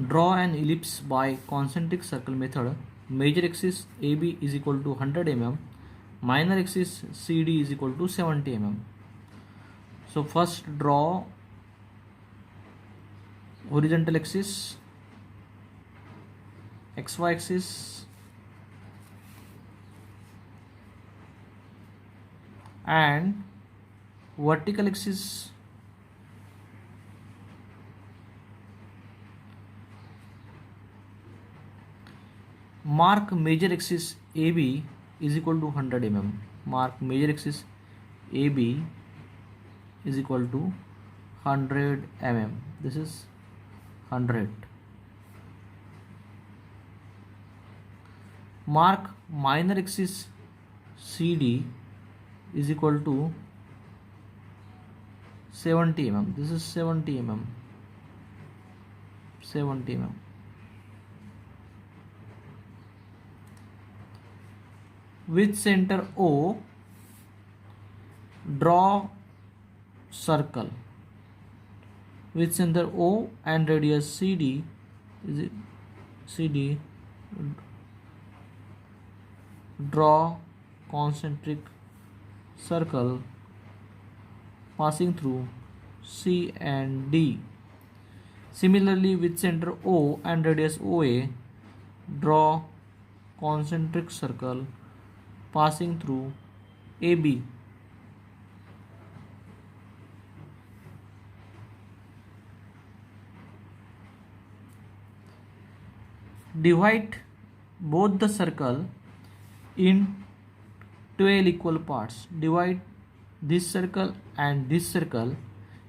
Draw an ellipse by concentric circle method. Major axis AB is equal to 100 mm. Minor axis CD is equal to 70 mm. So first draw horizontal axis, XY axis, and vertical axis. Mark major axis AB is equal to 100 mm. Mark major axis AB is equal to 100 mm. This is 100. Mark minor axis CD is equal to 70 mm. This is 70 mm. 70 mm. With center O, draw circle. With center O and radius CD, draw concentric circle passing through C and D. Similarly, with center O and radius OA, draw concentric circle passing through AB. Divide both the circle in 12 equal parts. Divide this circle and this circle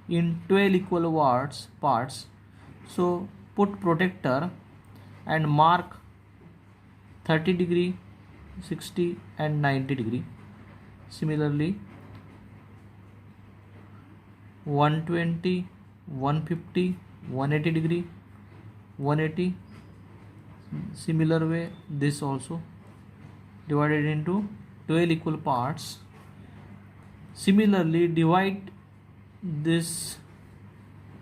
in 12 equal parts. So put protector and mark 30 degree, 60 and 90 degree. Similarly 120, 150, 180 degree, 180. Similar way this also divided into 12 equal parts. Similarly divide this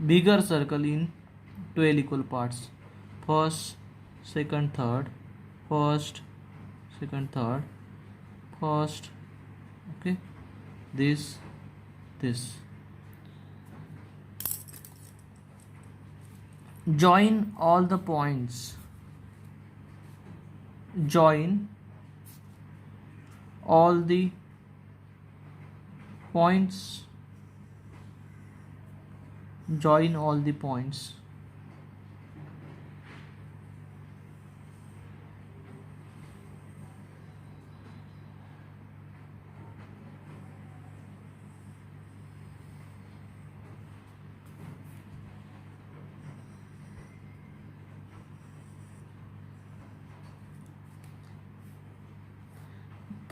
bigger circle in 12 equal parts. First, second, third, first, second, third, first, okay, this. Join all the points. Join all the points. Join all the points.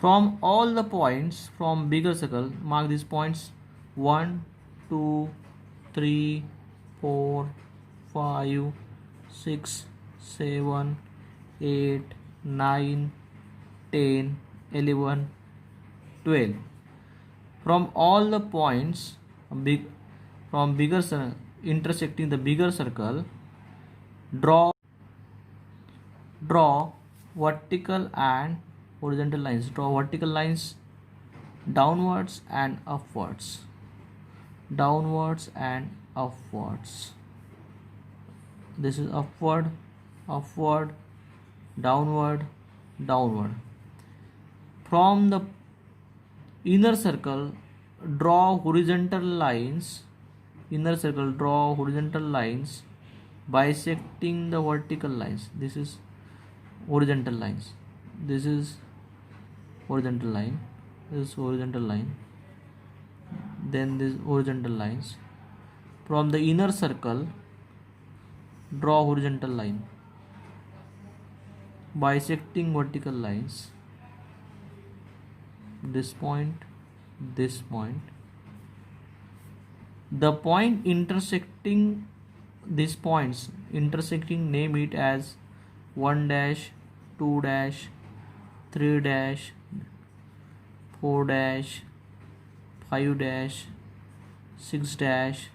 From all the points from bigger circle, mark these points 1, 2, 3, 4, 5, 6, 7, 8, 9, 10, 11, 12. From all the points from bigger intersecting the bigger circle, draw vertical and horizontal lines. Draw vertical lines downwards and upwards. Downwards and upwards. This is upward, upward, downward, downward. From the inner circle, draw horizontal lines. Inner circle, draw horizontal lines bisecting the vertical lines. This is horizontal lines. This is horizontal line. This is horizontal line. Then this horizontal lines. From the inner circle, draw horizontal line bisecting vertical lines. This point, this point. The point intersecting these points, name it as 1 dash, 2 dash, 3 dash, 4 dash, 5 dash, 6 dash,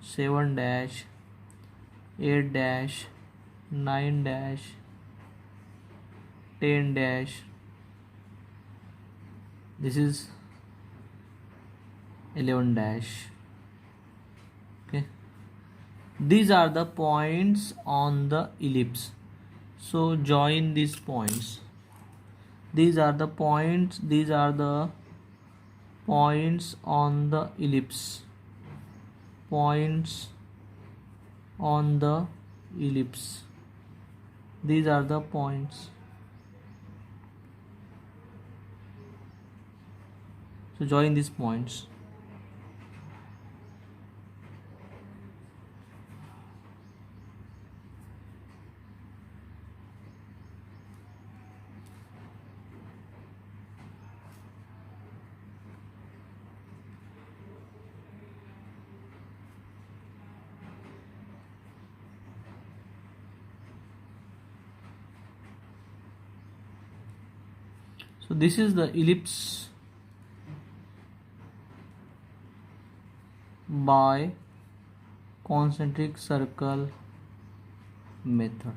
7 dash, 8 dash, 9 dash, 10 dash. This is 11 dash. Okay, these are the points on the ellipse. So join these points. These are the points. These are the points on the ellipse. Points on the ellipse. These are the points. So join these points. So this is the ellipse by concentric circle method.